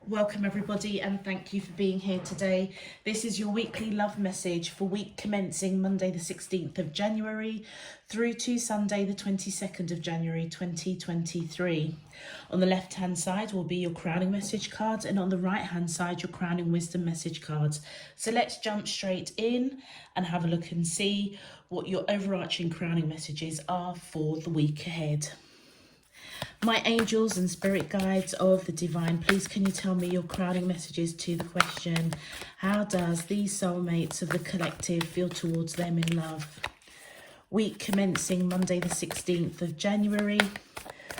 Welcome everybody and thank you for being here today. This is your weekly love message for week commencing Monday the 16th of January through to Sunday the 22nd of January 2023. On the left hand side will be your crowning message cards, and on the right hand side your crowning wisdom message cards. So let's jump straight in and have a look and see what your overarching crowning messages are for the week ahead. My angels and spirit guides of the divine, please can you tell me your crowning messages to the question, how does these soulmates of the collective feel towards them in love? Week commencing Monday the 16th of January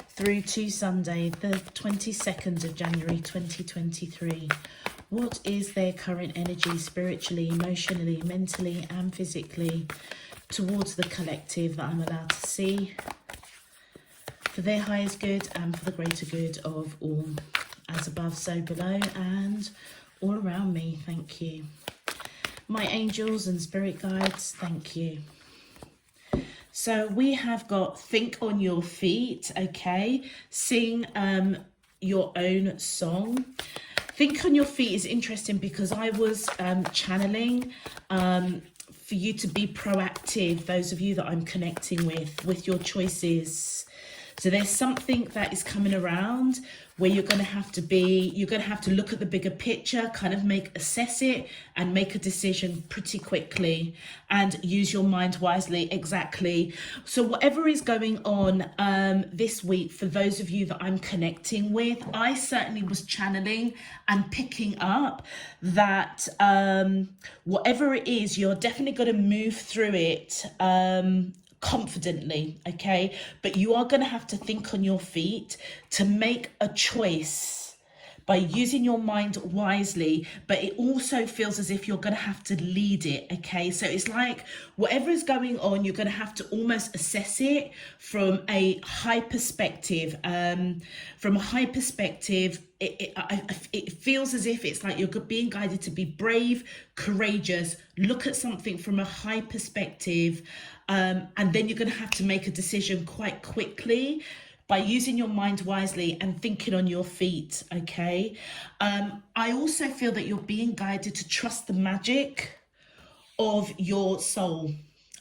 through to Sunday the 22nd of January 2023. What is their current energy spiritually, emotionally, mentally and physically towards the collective that I'm allowed to see? For their highest good and for the greater good of all. As above, so below, and all around me, thank you. My angels and spirit guides, thank you. So we have got think on your feet, okay? Sing your own song. Think on your feet is interesting because I was channeling for you to be proactive, those of you that I'm connecting with your choices. So there's something that is coming around where you're going to have to look at the bigger picture, kind of assess it and make a decision pretty quickly and use your mind wisely. Exactly. So whatever is going on this week, for those of you that I'm connecting with, I certainly was channeling and picking up that whatever it is, you're definitely going to move through it confidently, okay? But you are going to have to think on your feet to make a choice by using your mind wisely, but it also feels as if you're going to have to lead it, okay? So it's like whatever is going on, you're going to have to almost assess it from a high perspective. From a high perspective, it feels as if it's like you're being guided to be brave, courageous, look at something from a high perspective, and then you're going to have to make a decision quite quickly by using your mind wisely and thinking on your feet, okay? I also feel that you're being guided to trust the magic of your soul,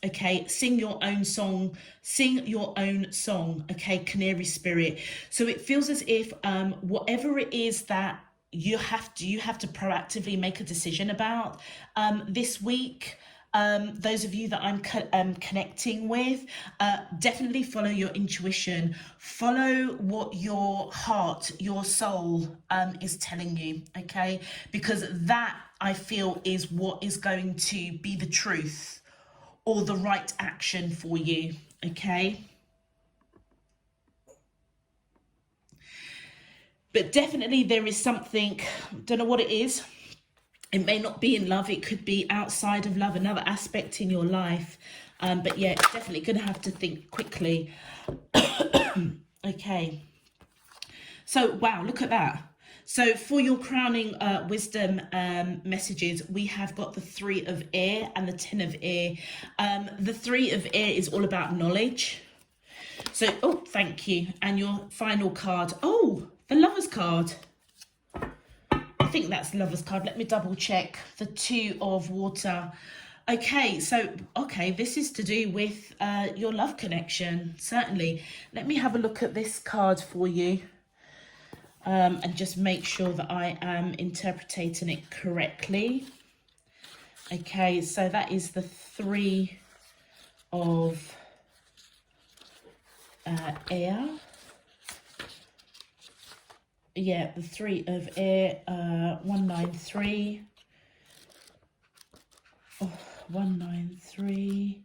okay? Sing your own song, okay? Canary spirit. So it feels as if whatever it is that you have to proactively make a decision about this week. Those of you that I'm connecting with, definitely follow your intuition. Follow what your heart, your soul is telling you, okay? Because that, I feel, is what is going to be the truth or the right action for you, okay? But definitely there is something, don't know what it is. It may not be in love, it could be outside of love, another aspect in your life. But yeah, definitely going to have to think quickly. Okay. So, wow, look at that. So for your crowning wisdom messages, we have got the 3 of air and the 10 of air. The 3 of air is all about knowledge. So, oh, thank you. And your final card. Oh, the Lover's card. I think that's the Lover's card. Let me double check. The 2 of water. Okay, so, this is to do with your love connection, certainly. Let me have a look at this card for you and just make sure that I am interpreting it correctly. Okay, so that is the 3 of air. Yeah, the 3 of air, 193. Oh, 193.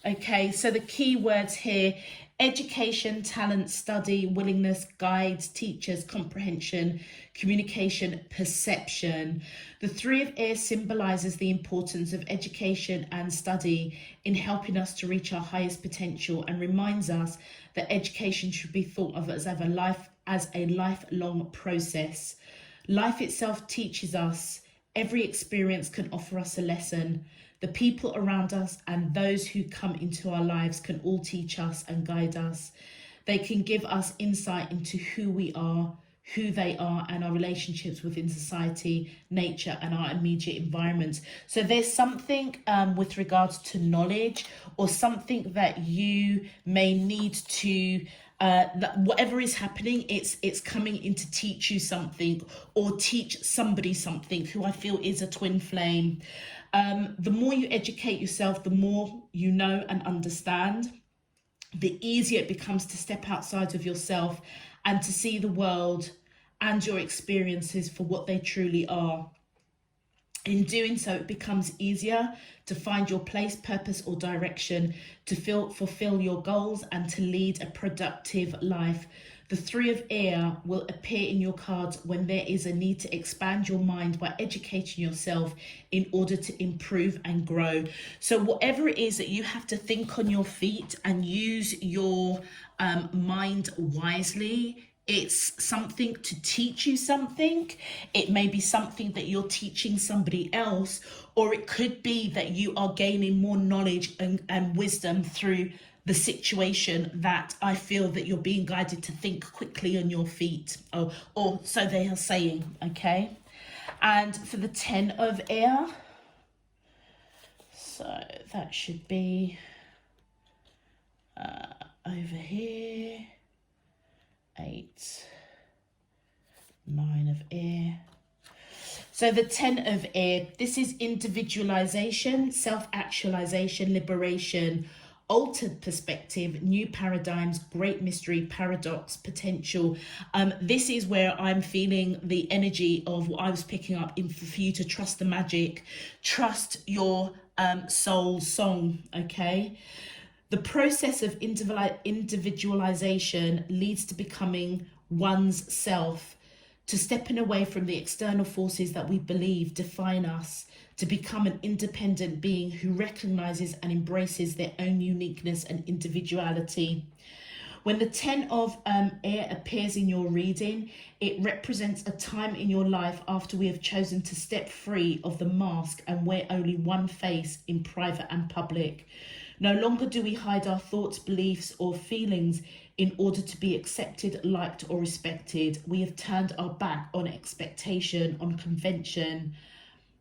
Okay, so the key words here: education, talent, study, willingness, guides, teachers, comprehension, communication, perception. The 3 of air symbolizes the importance of education and study in helping us to reach our highest potential, and reminds us that education should be thought of as a lifelong process. Life itself teaches us. Every experience can offer us a lesson. The people around us and those who come into our lives can all teach us and guide us. They can give us insight into who we are, who they are, and our relationships within society, nature, and our immediate environment. So there's something with regards to knowledge, or something that you may need to whatever is happening, it's coming in to teach you something, or teach somebody something who I feel is a twin flame. The more you educate yourself, the more you know and understand, the easier it becomes to step outside of yourself and to see the world and your experiences for what they truly are. In doing so, it becomes easier to find your place, purpose, or direction, to fulfill your goals, and to lead a productive life. The Three of Air will appear in your cards when there is a need to expand your mind by educating yourself in order to improve and grow. So whatever it is that you have to think on your feet and use your mind wisely, it's something to teach you something. It may be something that you're teaching somebody else, or it could be that you are gaining more knowledge and wisdom through the situation that I feel that you're being guided to think quickly on your feet, or so they are saying, okay? And for the 10 of Air, so that should be over here. 8, 9 of Air. So the 10 of Air, this is individualization, self-actualization, liberation, altered perspective, new paradigms, great mystery, paradox, potential. This is where I'm feeling the energy of what I was picking up for you to trust the magic, trust your soul song, okay? The process of individualization leads to becoming one's self, to stepping away from the external forces that we believe define us, to become an independent being who recognizes and embraces their own uniqueness and individuality. When the 10 of Air appears in your reading, it represents a time in your life after we have chosen to step free of the mask and wear only one face in private and public. No longer do we hide our thoughts, beliefs, or feelings in order to be accepted, liked, or respected. We have turned our back on expectation, on convention,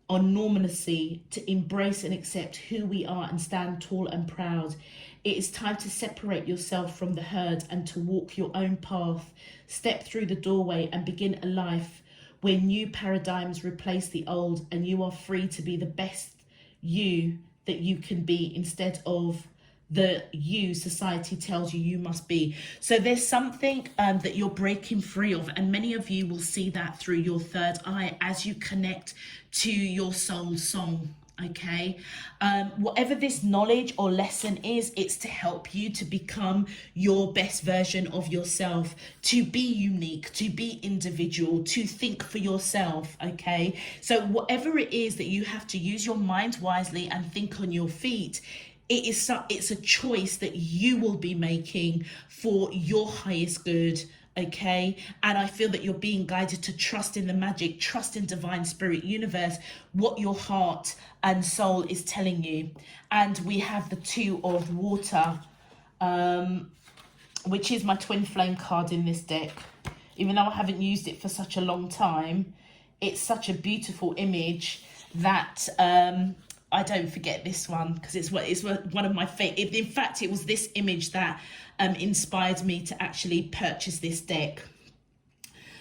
on normalcy, to embrace and accept who we are and stand tall and proud. It is time to separate yourself from the herd and to walk your own path. Step through the doorway and begin a life where new paradigms replace the old, and you are free to be the best you that you can be, instead of the you society tells you must be. So there's something that you're breaking free of, and many of you will see that through your third eye as you connect to your soul song, okay? Whatever this knowledge or lesson is, it's to help you to become your best version of yourself, to be unique, to be individual, to think for yourself, okay? So whatever it is that you have to use your mind wisely and think on your feet, it's a choice that you will be making for your highest good, okay? And I feel that you're being guided to trust in the magic, trust in divine spirit universe, what your heart and soul is telling you. And we have the 2 of Water, which is my twin flame card in this deck. Even though I haven't used it for such a long time, it's such a beautiful image that I don't forget this one, because it's one of my favorite. In fact, it was this image that inspired me to actually purchase this deck.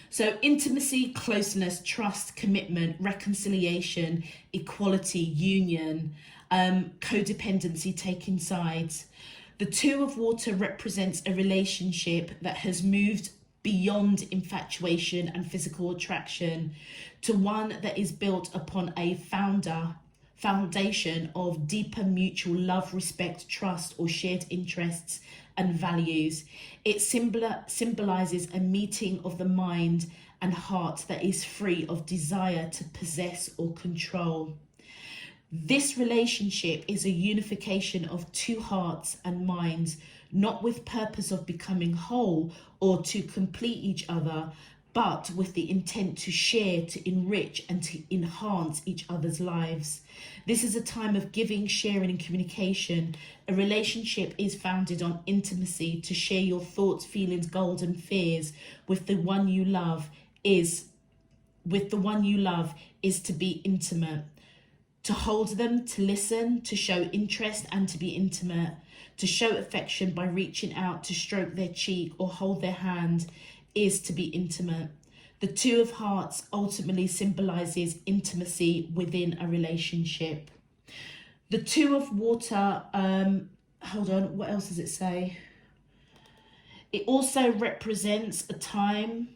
So intimacy, closeness, trust, commitment, reconciliation, equality, union, codependency, taking sides. The 2 of Water represents a relationship that has moved beyond infatuation and physical attraction to one that is built upon a foundation of deeper mutual love, respect, trust, or shared interests and values. It symbolizes a meeting of the mind and heart that is free of desire to possess or control. This relationship is a unification of 2 hearts and minds, not with purpose of becoming whole or to complete each other, but with the intent to share, to enrich, and to enhance each other's lives. This is a time of giving, sharing, and communication. A relationship is founded on intimacy. To share your thoughts, feelings, goals, and fears with the one you love is to be intimate. To hold them, to listen, to show interest, and to be intimate. To show affection by reaching out to stroke their cheek or hold their hand is to be intimate. The Two of Hearts ultimately symbolizes intimacy within a relationship. The Two of Water, hold on, what else does it say? It also represents a time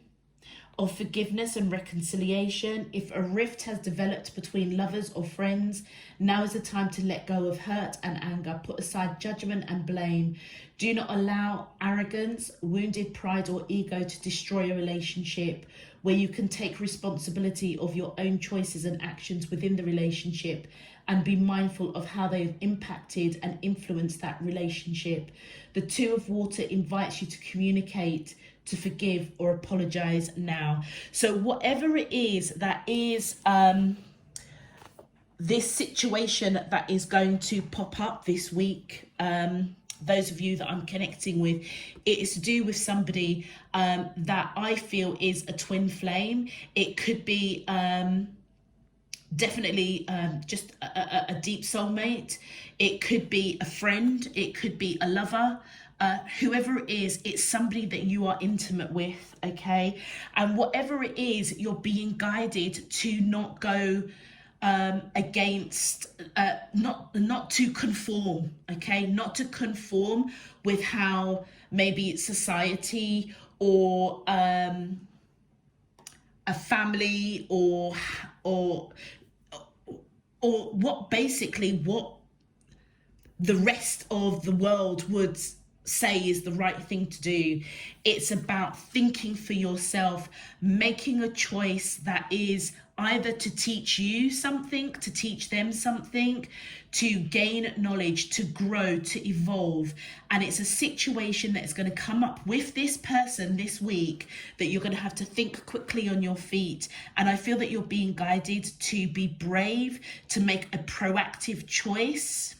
of forgiveness and reconciliation. If a rift has developed between lovers or friends, now is the time to let go of hurt and anger. Put aside judgment and blame. Do not allow arrogance, wounded pride, or ego to destroy a relationship. Where you can take responsibility of your own choices and actions within the relationship and be mindful of how they have impacted and influenced that relationship. The Two of Water invites you to communicate, to forgive, or apologize now. So whatever it is that is this situation that is going to pop up this week, those of you that I'm connecting with, it is to do with somebody that I feel is a twin flame. It could be definitely just a deep soulmate. It could be a friend. It could be a lover. Whoever it is, it's somebody that you are intimate with, okay? And whatever it is, you're being guided to not go against, not to conform, okay? Not to conform with how maybe society or a family or what the rest of the world would say is the right thing to do. It's about thinking for yourself, making a choice that is either to teach you something, to teach them something, to gain knowledge, to grow, to evolve. And it's a situation that is going to come up with this person this week that you're going to have to think quickly on your feet. And I feel that you're being guided to be brave, to make a proactive choice,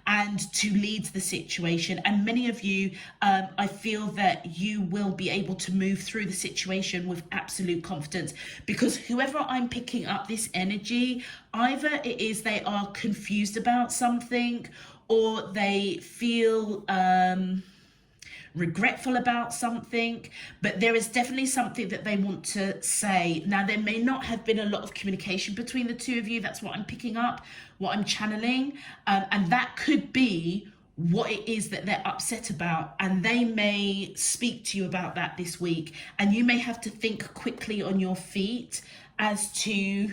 and to lead the situation. And many of you, I feel that you will be able to move through the situation with absolute confidence, because whoever I'm picking up this energy, either it is they are confused about something, or they feel regretful about something, but there is definitely something that they want to say. Now, there may not have been a lot of communication between the two of you. That's what I'm picking up, what I'm channeling, and that could be what it is that they're upset about, and they may speak to you about that this week, and you may have to think quickly on your feet as to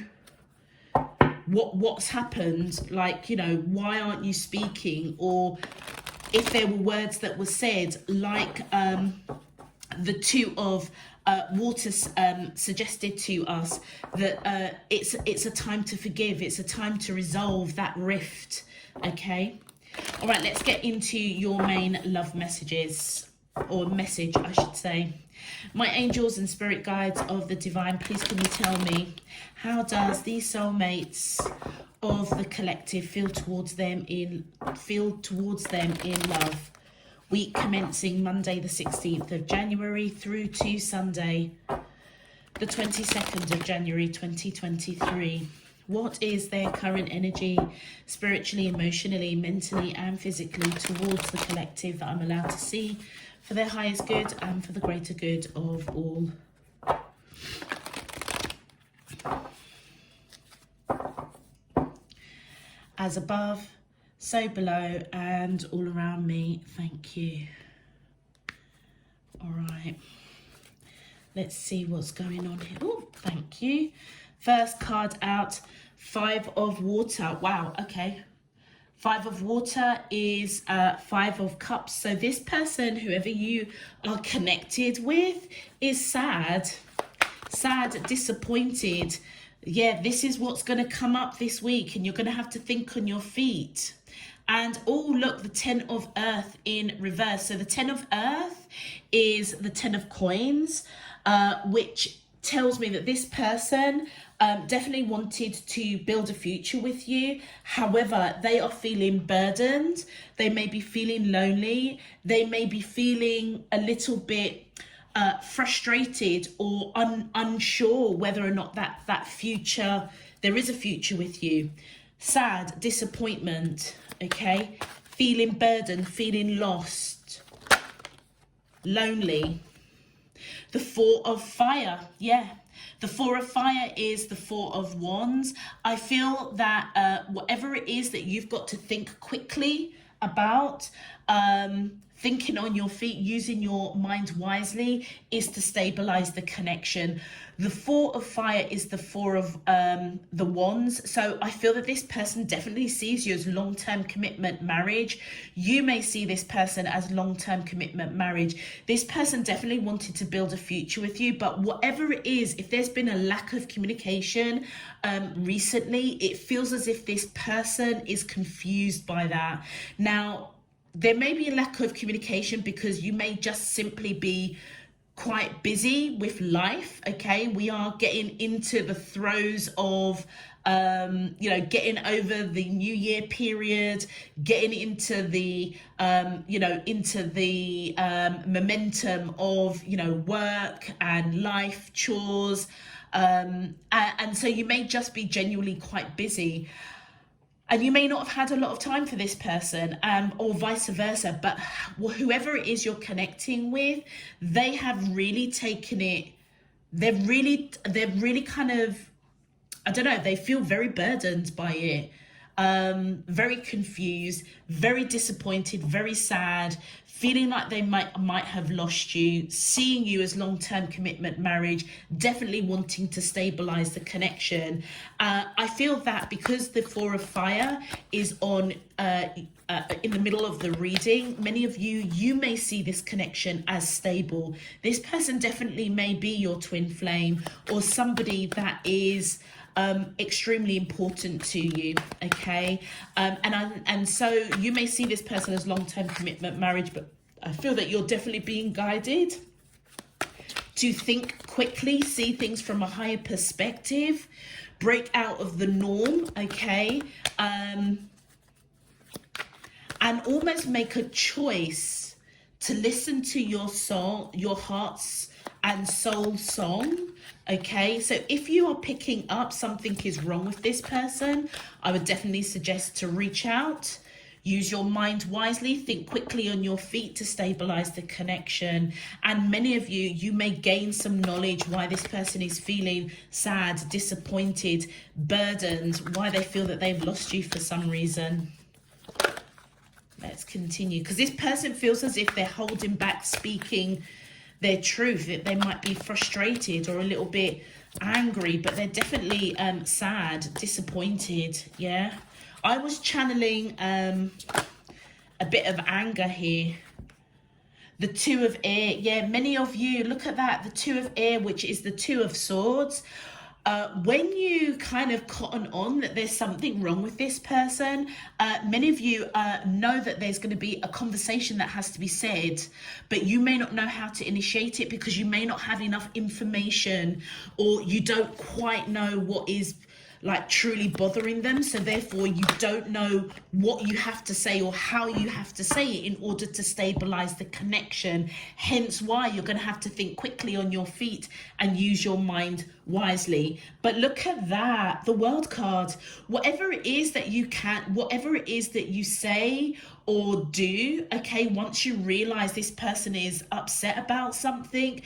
what's happened. Like, you know, why aren't you speaking? Or if there were words that were said, like the Two of Waters suggested to us, that it's a time to forgive, it's a time to resolve that rift, okay? All right, let's get into your main love messages, or message, I should say. My angels and spirit guides of the divine, please can you tell me, how does these soulmates of the collective feel towards them in love? Week commencing Monday the 16th of January through to Sunday the 22nd of January 2023. What is their current energy, spiritually, emotionally, mentally, and physically, towards the collective that I'm allowed to see, for their highest good and for the greater good of all? As above, so below, and all around me. Thank you. All right. Let's see what's going on here. Oh, thank you. First card out, Five of Water. Wow, okay. Five of Water is Five of Cups. So this person, whoever you are connected with, is sad, disappointed. Yeah, this is what's going to come up this week, and you're going to have to think on your feet. And oh, look, the Ten of Earth in reverse. So the Ten of Earth is the Ten of Coins. which tells me that this person definitely wanted to build a future with you. However, they are feeling burdened. They may be feeling lonely. They may be feeling a little bit frustrated or unsure whether or not that future, there is a future with you. Sad, disappointment, okay? Feeling burdened, feeling lost, lonely. The Four of Fire, yeah. The Four of Fire is the Four of Wands. I feel that whatever it is that you've got to think quickly about, thinking on your feet, using your mind wisely, is to stabilize the connection. The Four of Fire is the Four of the Wands. So I feel that this person definitely sees you as long-term commitment marriage. You may see this person as long-term commitment marriage. This person definitely wanted to build a future with you, but whatever it is, if there's been a lack of communication recently, it feels as if this person is confused by that. Now, there may be a lack of communication because you may just simply be quite busy with life, okay? We are getting into the throes of getting over the New Year period, getting into the momentum of work and life chores, and so you may just be genuinely quite busy. And you may not have had a lot of time for this person, or vice versa, but whoever it is you're connecting with, they have really taken it, they're really kind of, I don't know, they feel very burdened by it, very confused, very disappointed, very sad, feeling like they might have lost you, seeing you as long-term commitment marriage, definitely wanting to stabilize the connection. I feel that because the Four of Fire is on in the middle of the reading, many of you may see this connection as stable. This person definitely may be your twin flame or somebody that is extremely important to you, okay? And so you may see this person as long-term commitment marriage, but I feel that you're definitely being guided to think quickly, see things from a higher perspective, break out of the norm, okay? And almost make a choice to listen to your soul, your heart's and soul song, okay? So if you are picking up something is wrong with this person, I would definitely suggest to reach out, use your mind wisely, think quickly on your feet to stabilize the connection. And many of you may gain some knowledge why this person is feeling sad, disappointed, burdened, why they feel that they've lost you for some reason. Let's continue, because this person feels as if they're holding back speaking their truth, that they might be frustrated or a little bit angry, but they're definitely sad, disappointed. Yeah, I was channeling a bit of anger here. The Two of Air, yeah, many of you, look at that, the Two of Air, which is the Two of Swords. When you kind of cotton on that there's something wrong with this person, many of you know that there's going to be a conversation that has to be said, but you may not know how to initiate it because you may not have enough information, or you don't quite know what is like truly bothering them, so therefore you don't know what you have to say or how you have to say it in order to stabilize the connection. Hence why you're going to have to think quickly on your feet and use your mind wisely. But look at that, the World card. Whatever it is that you say or do, okay, once you realize this person is upset about something,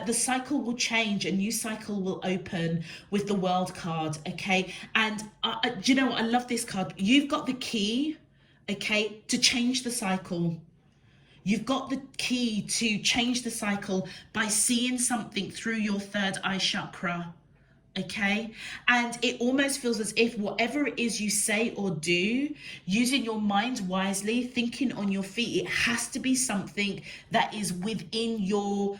the cycle will change, a new cycle will open with the World card, okay? And do you know what? I love this card. You've got the key, okay, to change the cycle. You've got the key to change the cycle by seeing something through your third eye chakra. Okay, and it almost feels as if whatever it is you say or do, using your mind wisely, thinking on your feet, it has to be something that is within your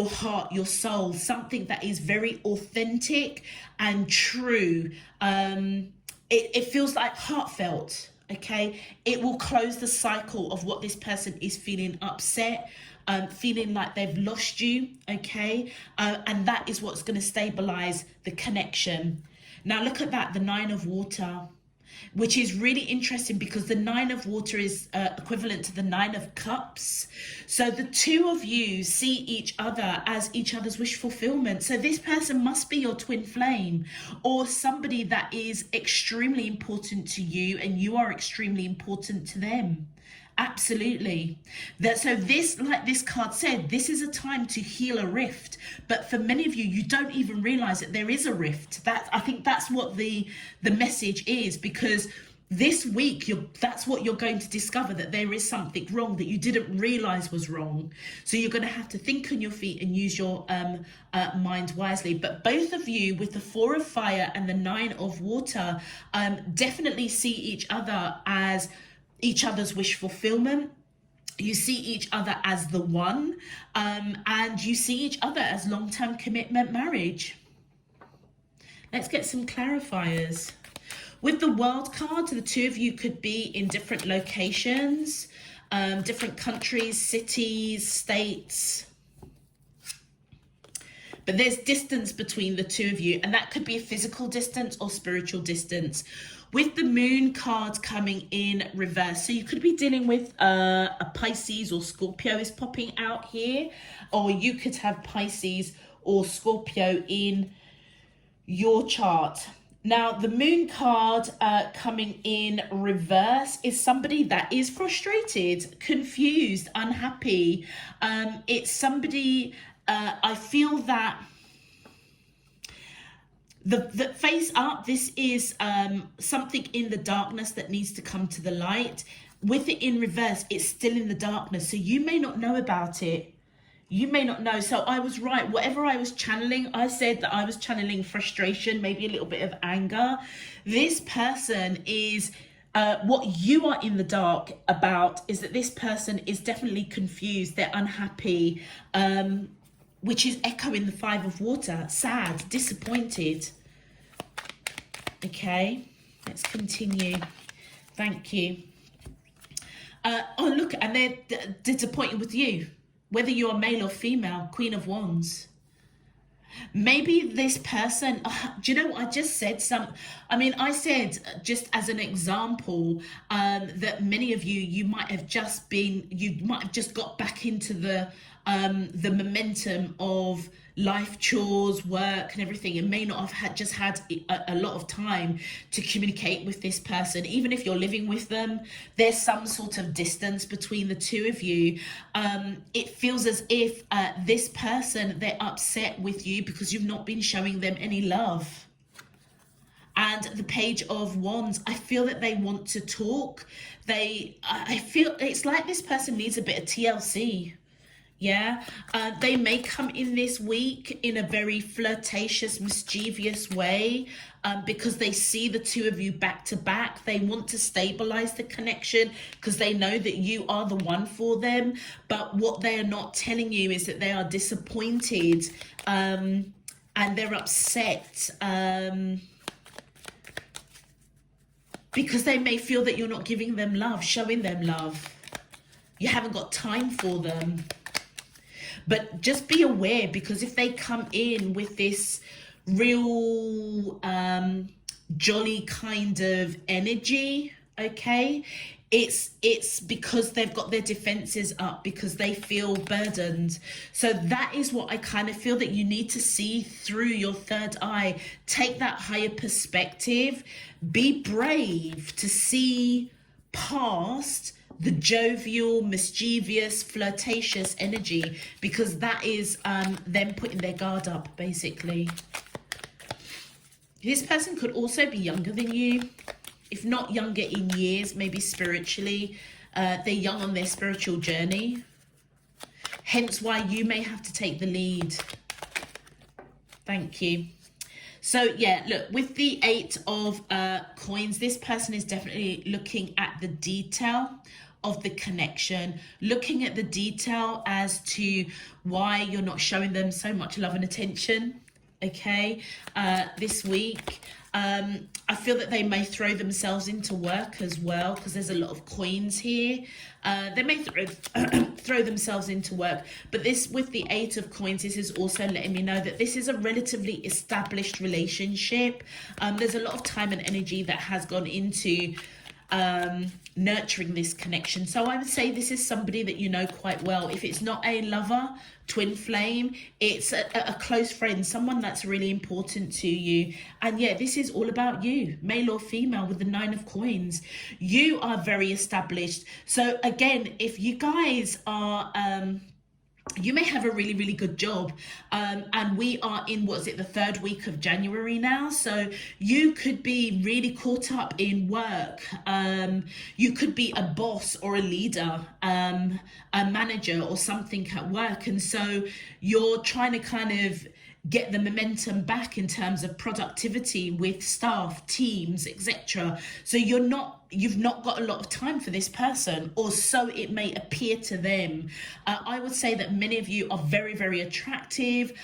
heart, your soul, something that is very authentic and true. It feels like heartfelt. Okay, it will close the cycle of what this person is feeling upset feeling like they've lost you, okay? And that is what's going to stabilize the connection. Now look at that, the Nine of Water, which is really interesting because the Nine of Water is equivalent to the Nine of Cups. So the two of you see each other as each other's wish fulfillment. So this person must be your twin flame, or somebody that is extremely important to you and you are extremely important to them. Absolutely. So this, like this card said, this is a time to heal a rift. But for many of you, you don't even realize that there is a rift. I think that's what the message is, because this week that's what you're going to discover, that there is something wrong that you didn't realize was wrong. So you're going to have to think on your feet and use your mind wisely. But both of you, with the Four of Fire and the Nine of Water, definitely see each other as each other's wish fulfillment. You see each other as the one, and you see each other as long-term commitment, marriage. Let's get some clarifiers. With the World card, the two of you could be in different locations, different countries, cities, states. But there's distance between the two of you, and that could be a physical distance or spiritual distance. With the Moon card coming in reverse, so you could be dealing with a Pisces or Scorpio is popping out here, or you could have Pisces or Scorpio in your chart. Now, the Moon card coming in reverse is somebody that is frustrated, confused, unhappy. It's somebody, I feel that the face up, this is something in the darkness that needs to come to the light. With it in reverse, it's still in the darkness, so you may not know about it. You may not know. So I was right. Whatever I was channeling, I said that I was channeling frustration, maybe a little bit of anger. This person is, what you are in the dark about is that this person is definitely confused. They're unhappy, which is echoing the Five of Water. Sad, disappointed. Okay, let's continue. Thank you. Oh, look, and they're disappointed with you. Whether you're male or female, Queen of Wands. Maybe this person, do you know what I just said? I said, just as an example, that many of you might have just got back into the momentum of life, chores, work and everything, and may not have had a lot of time to communicate with this person. Even if you're living with them, there's some sort of distance between the two of you. It feels as if this person, they're upset with you because you've not been showing them any love. And the Page of Wands, I feel that they want to talk. I feel it's like this person needs a bit of TLC. Yeah, they may come in this week in a very flirtatious, mischievous way, because they see the two of you back to back. They want to stabilize the connection because they know that you are the one for them. But what they are not telling you is that they are disappointed, and they're upset, because they may feel that you're not giving them love, showing them love. You haven't got time for them. But just be aware, because if they come in with this real jolly kind of energy, okay, it's because they've got their defenses up, because they feel burdened. So that is what I kind of feel that you need to see through your third eye. Take that higher perspective. Be brave to see past the jovial, mischievous, flirtatious energy, because that is them putting their guard up, basically. This person could also be younger than you, if not younger in years, maybe spiritually. They're young on their spiritual journey, hence why you may have to take the lead. Thank you. So yeah, look, with the Eight of Coins, this person is definitely looking at the detail of the connection, looking at the detail as to why you're not showing them so much love and attention. okay, this week. I feel that they may throw themselves into work as well, because there's a lot of coins here. They may throw themselves into work, but this, with the 8 of coins, this is also letting me know that this is a relatively established relationship. There's a lot of time and energy that has gone into nurturing this connection. So I would say this is somebody that you know quite well. If it's not a lover, twin flame, it's a close friend, someone that's really important to you. And yeah, this is all about you, male or female, with the 9 of coins. You are very established. So again, if you guys are you may have a really, really good job, and we are in, what is it, the 3rd week of January now, so you could be really caught up in work. You could be a boss or a leader, a manager or something at work, and so you're trying to kind of get the momentum back in terms of productivity with staff, teams, etc. So you've not got a lot of time for this person, or so it may appear to them. I would say that many of you are very, very attractive,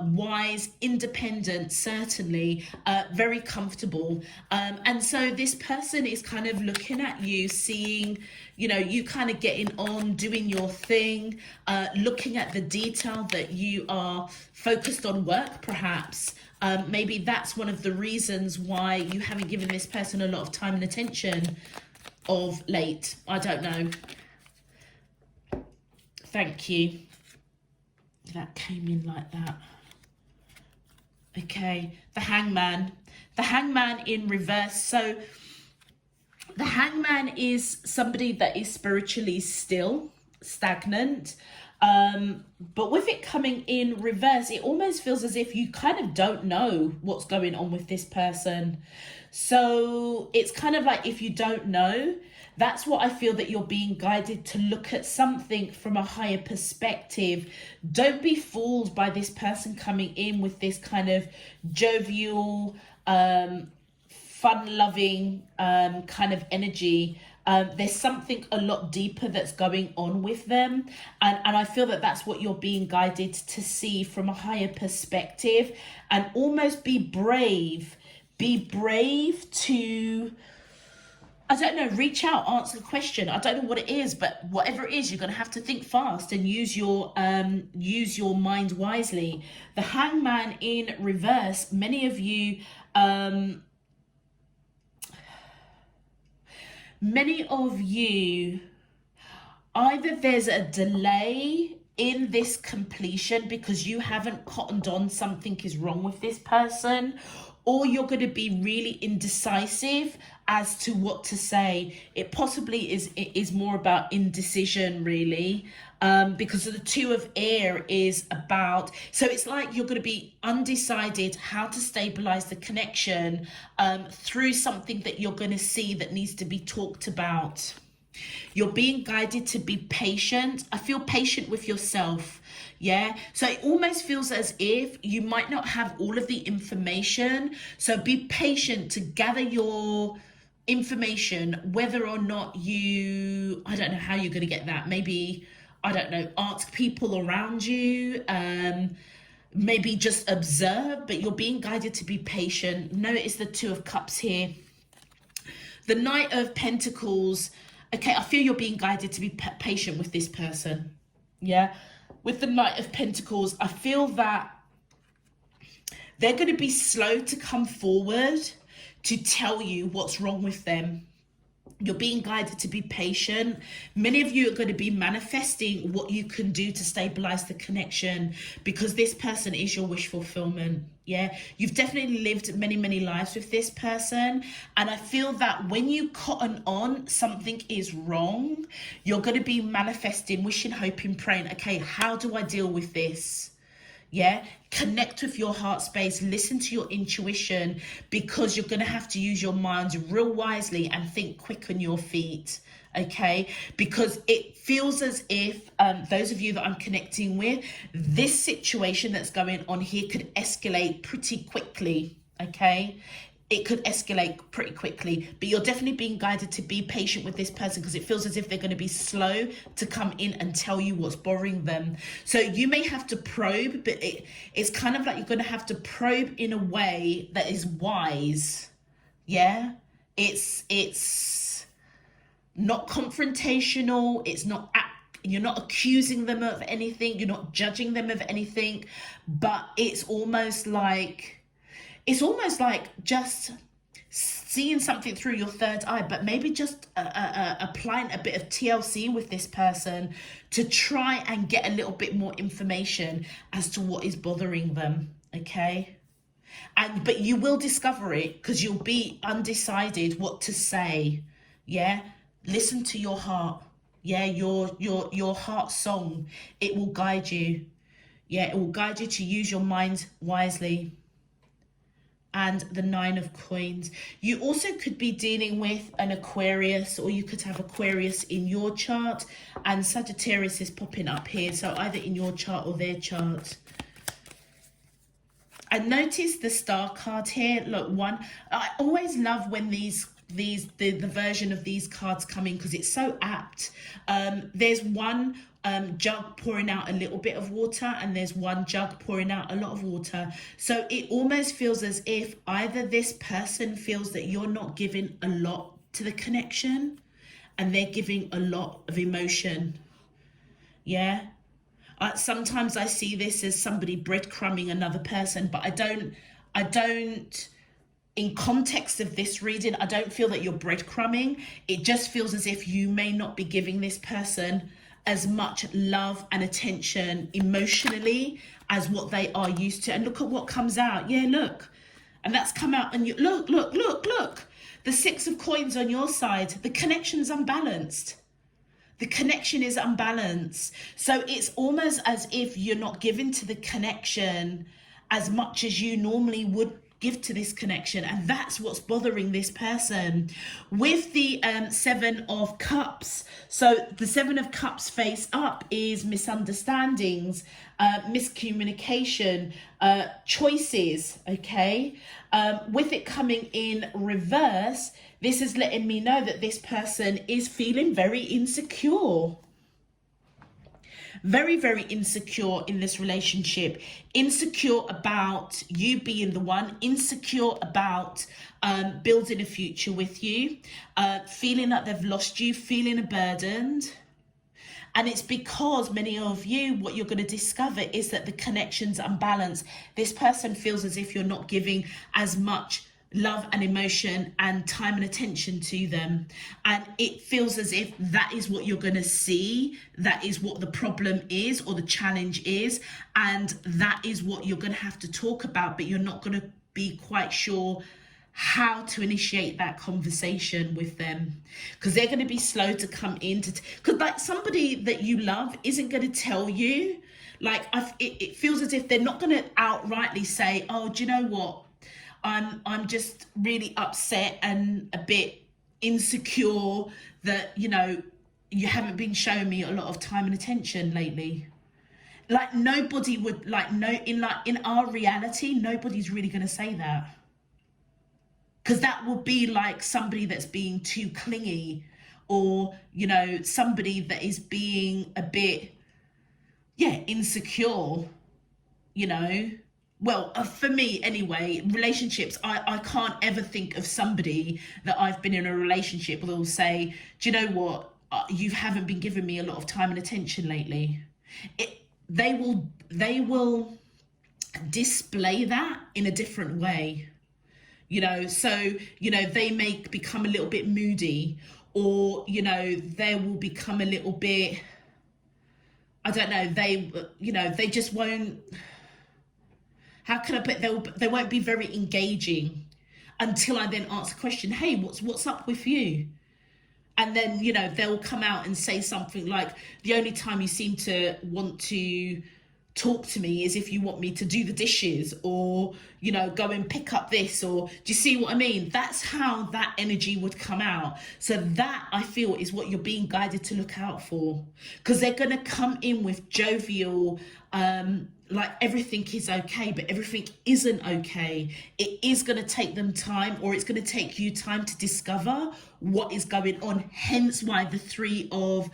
wise, independent, certainly, very comfortable. And so this person is kind of looking at you, seeing, you know, you kind of getting on, doing your thing, looking at the detail that you are focused on work, perhaps. Maybe that's one of the reasons why you haven't given this person a lot of time and attention of late. I don't know. Thank you. That came in like that. Okay, the Hangman. The Hangman in reverse. So the Hangman is somebody that is spiritually still, stagnant. But with it coming in reverse, it almost feels as if you kind of don't know what's going on with this person. So it's kind of like, if you don't know, that's what I feel that you're being guided to look at something from a higher perspective. Don't be fooled by this person coming in with this kind of jovial, fun-loving kind of energy. There's something a lot deeper that's going on with them. And I feel that that's what you're being guided to see from a higher perspective, and almost be brave. Be brave to, I don't know, reach out, answer the question. I don't know what it is, but whatever it is, you're going to have to think fast and use your mind wisely. The Hangman in reverse, many of you, either there's a delay in this completion because you haven't cottoned on something is wrong with this person, or you're going to be really indecisive as to what to say. It possibly is more about indecision, really, because the 2 of air is about, so it's like you're going to be undecided how to stabilize the connection through something that you're going to see that needs to be talked about. You're being guided to be patient. I feel patient with yourself. Yeah, so it almost feels as if you might not have all of the information. So be patient to gather your information, whether or not you, I don't know how you're going to get that. Maybe, I don't know, ask people around you, maybe just observe, but you're being guided to be patient. Notice the 2 of Cups here. The Knight of Pentacles. Okay, I feel you're being guided to be patient with this person. Yeah. With the Knight of Pentacles, I feel that they're going to be slow to come forward to tell you what's wrong with them. You're being guided to be patient. Many of you are going to be manifesting what you can do to stabilize the connection, because this person is your wish fulfillment. Yeah, you've definitely lived many, many lives with this person. And I feel that when you cotton on something is wrong, you're going to be manifesting, wishing, hoping, praying. Okay, how do I deal with this? Yeah, connect with your heart space, listen to your intuition, because you're going to have to use your mind real wisely and think quick on your feet. Okay, because it feels as if those of you that I'm connecting with, this situation that's going on here could escalate pretty quickly. Okay, it could escalate pretty quickly. But you're definitely being guided to be patient with this person, because it feels as if they're going to be slow to come in and tell you what's bothering them. So you may have to probe, but it's kind of like you're going to have to probe in a way that is wise. Yeah, it's not confrontational. It's not you're not accusing them of anything. You're not judging them of anything, but it's almost like just seeing something through your third eye, but maybe just applying a bit of TLC with this person to try and get a little bit more information as to what is bothering them, okay? But you will discover it, because you'll be undecided what to say, yeah? Listen to your heart, yeah? Your heart song, it will guide you, yeah? It will guide you to use your mind wisely. And the 9 of coins. You also could be dealing with an Aquarius, or you could have Aquarius in your chart, and Sagittarius is popping up here, so either in your chart or their chart. And notice the star card here. Look, I always love when the version of these cards come in, because it's so apt. There's one jug pouring out a little bit of water, and there's one jug pouring out a lot of water. So it almost feels as if either this person feels that you're not giving a lot to the connection, and they're giving a lot of emotion. Yeah. Sometimes I see this as somebody breadcrumbing another person, but I don't, in context of this reading, I don't feel that you're breadcrumbing. It just feels as if you may not be giving this person as much love and attention emotionally as what they are used to. And look at what comes out. Yeah, look. And that's come out, and you look. The 6 of coins on your side. The connection's unbalanced. The connection is unbalanced. So it's almost as if you're not giving to the connection as much as you normally would give to this connection, and that's what's bothering this person. With the 7 of cups, so the 7 of cups face up is misunderstandings, miscommunication, choices, okay? With it coming in reverse, this is letting me know that this person is feeling very insecure. Very, very insecure in this relationship. Insecure about you being the one. Insecure about building a future with you. Feeling like they've lost you. Feeling burdened. And it's because many of you, what you're going to discover is that the connection's unbalanced. This person feels as if you're not giving as much love and emotion and time and attention to them, and it feels as if that is what you're going to see, that is what the problem is or the challenge is, and that is what you're going to have to talk about, but you're not going to be quite sure how to initiate that conversation with them, because they're going to be slow to come in because like somebody that you love isn't going to tell you, like it feels as if they're not going to outrightly say, oh, do you know what, I'm just really upset and a bit insecure that, you know, you haven't been showing me a lot of time and attention lately. Like nobody would, in our reality, nobody's really going to say that. Because that will be like somebody that's being too clingy, or, you know, somebody that is being a bit, insecure, you know. Well, for me anyway, relationships, I can't ever think of somebody that I've been in a relationship with who will say, do you know what, you haven't been giving me a lot of time and attention lately. They will display that in a different way, you know. So, you know, they may become a little bit moody, or, you know, they will become a little bit, I don't know, they just won't, how can I put, they won't be very engaging until I then ask the question, hey, what's up with you? And then, you know, they'll come out and say something like, the only time you seem to want to talk to me as if you want me to do the dishes, or, you know, go and pick up this, or do you see what I mean? That's how that energy would come out. So that, I feel, is what you're being guided to look out for, because they're going to come in with jovial, like everything is okay, but everything isn't okay. It is going to take them time, or it's going to take you time to discover what is going on. Hence why the 3 of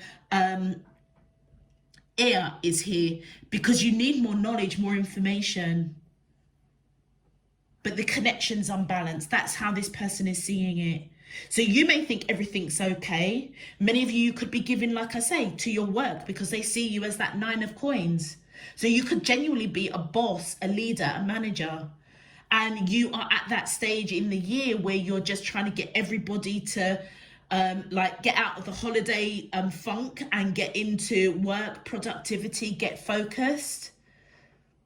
air is here, because you need more knowledge, more information. But the connection's unbalanced. That's how this person is seeing it. So you may think everything's okay. Many of you could be giving, like I say, to your work, because they see you as that 9 of coins. So you could genuinely be a boss, a leader, a manager. And you are at that stage in the year where you're just trying to get everybody to like get out of the holiday funk and get into work, productivity, get focused.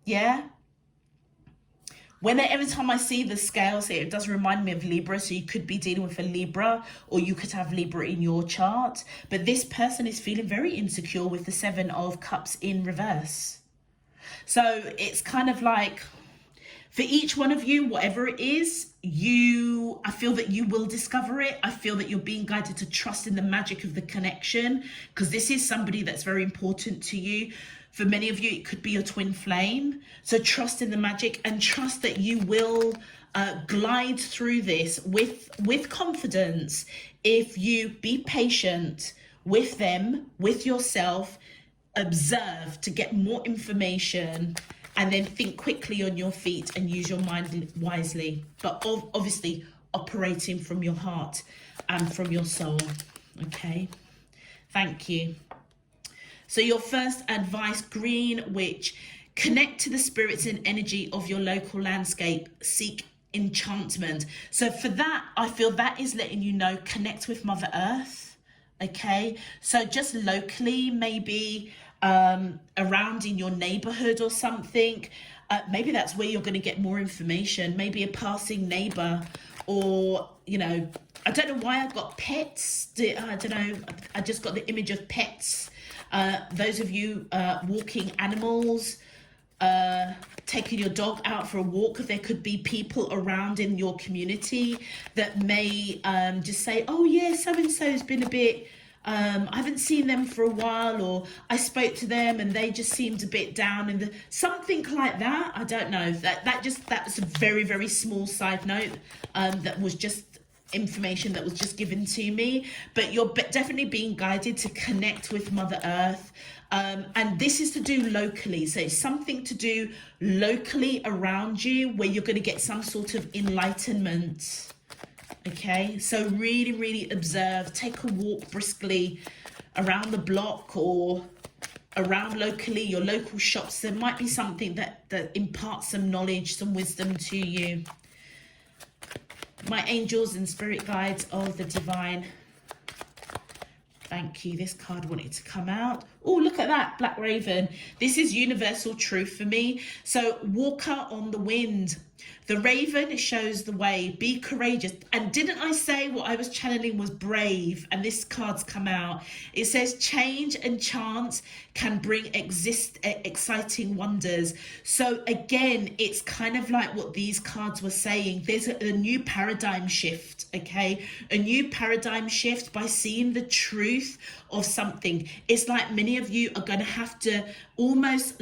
Yeah. Every time I see the scales here, it does remind me of Libra. So you could be dealing with a Libra, or you could have Libra in your chart. But this person is feeling very insecure with the 7 of Cups in reverse. So it's kind of like, for each one of you, whatever it is, I feel that you will discover it. I feel that you're being guided to trust in the magic of the connection, because this is somebody that's very important to you. For many of you, it could be your twin flame. So trust in the magic, and trust that you will glide through this with confidence if you be patient with them, with yourself, observe to get more information, and then think quickly on your feet and use your mind wisely. But obviously operating from your heart and from your soul. Okay, thank you. So your first advice, green, which connect to the spirits and energy of your local landscape, seek enchantment. So for that, I feel that is letting you know, connect with Mother Earth. Okay, so just locally, maybe around in your neighborhood or something, maybe that's where you're going to get more information. Maybe a passing neighbor, or, you know, I don't know why I got pets. I don't know, I just got the image of pets. Those of you walking animals, taking your dog out for a walk, there could be people around in your community that may just say, oh yeah, so-and-so's been a bit, I haven't seen them for a while, or I spoke to them and they just seemed a bit down, and something like that. I don't know, that was a very, very small side note that was just information that was just given to me. But you're definitely being guided to connect with Mother Earth, and this is to do locally. So it's something to do locally around you where you're going to get some sort of enlightenment. Okay, so really, really observe, take a walk briskly around the block or around locally, your local shops. There might be something that imparts some knowledge, some wisdom to you. My angels and spirit guides of the divine. Thank you. This card wanted to come out. Oh, look at that, Black Raven. This is universal truth for me. So, walker on the wind. The raven shows the way. Be courageous. And didn't I say what I was channeling was brave? And this card's come out. It says change and chance can bring exciting wonders. So again, it's kind of like what these cards were saying. There's a new paradigm shift, okay? A new paradigm shift by seeing the truth of something. It's like many of you are going to have to almost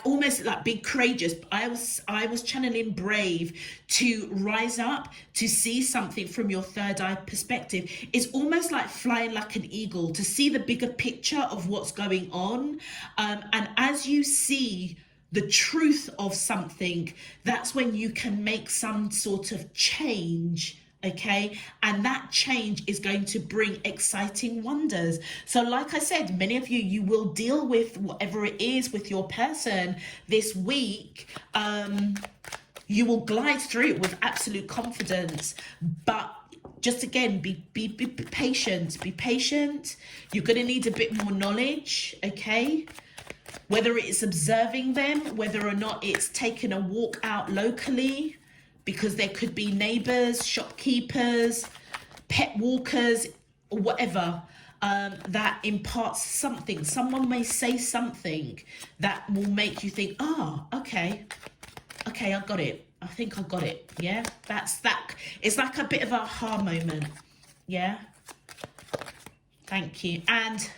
almost like be courageous. I was channeling brave, to rise up, to see something from your third eye perspective. It's almost like flying like an eagle, to see the bigger picture of what's going on, and as you see the truth of something, that's when you can make some sort of change. Okay, and that change is going to bring exciting wonders. So like I said, many of you will deal with whatever it is with your person this week. You will glide through it with absolute confidence, but just again, be patient. Be patient. You're going to need a bit more knowledge. Okay, whether it's observing them, whether or not it's taking a walk out locally, because there could be neighbors, shopkeepers, pet walkers, or whatever. that imparts something. Someone may say something that will make you think, oh, okay, I got it. I think I got it. Yeah, that's that. It's like a bit of a aha moment. Yeah. Thank you. And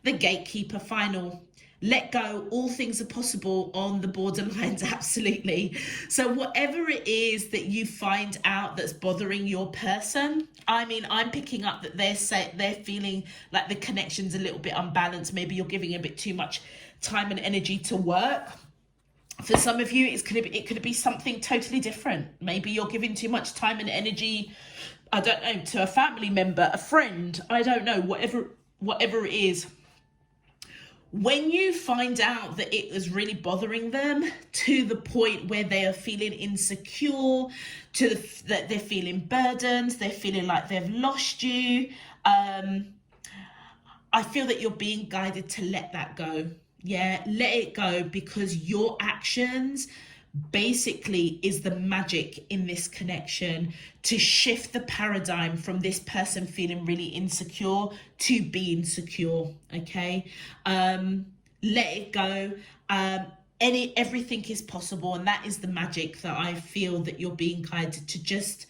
the gatekeeper, final. Let go, all things are possible on the borderlines, absolutely. So whatever it is that you find out that's bothering your person, I mean, I'm picking up that they're feeling like the connection's a little bit unbalanced. Maybe you're giving a bit too much time and energy to work. For some of you, it could be something totally different. Maybe you're giving too much time and energy, I don't know, to a family member, a friend, I don't know, whatever it is. When you find out that it is really bothering them to the point where they are feeling insecure, that they're feeling burdened, they're feeling like they've lost you, I feel that you're being guided to let that go. Yeah, let it go, because your actions basically is the magic in this connection to shift the paradigm from this person feeling really insecure to being secure. Okay, let it go. Everything is possible, and that is the magic that I feel that you're being guided to just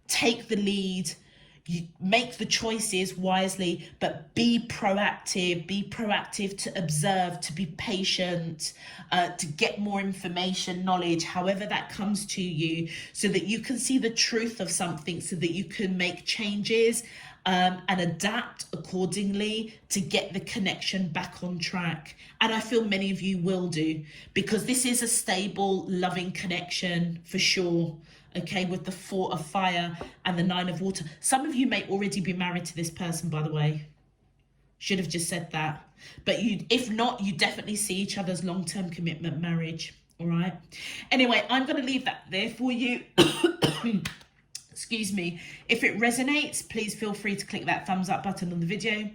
take the lead. You make the choices wisely, but be proactive to observe, to be patient, to get more information, knowledge, however that comes to you, so that you can see the truth of something, so that you can make changes and adapt accordingly to get the connection back on track. And I feel many of you will do, because this is a stable, loving connection for sure. Okay, with the 4 of fire and the 9 of water. Some of you may already be married to this person, by the way. Should have just said that. But if not, you definitely see each other's long-term commitment, marriage. All right. Anyway, I'm going to leave that there for you. Excuse me. If it resonates, please feel free to click that thumbs up button on the video.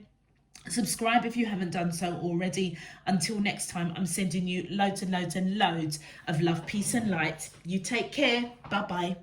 Subscribe if you haven't done so already. Until next time, I'm sending you loads and loads and loads of love, peace and light. You take care. Bye-bye.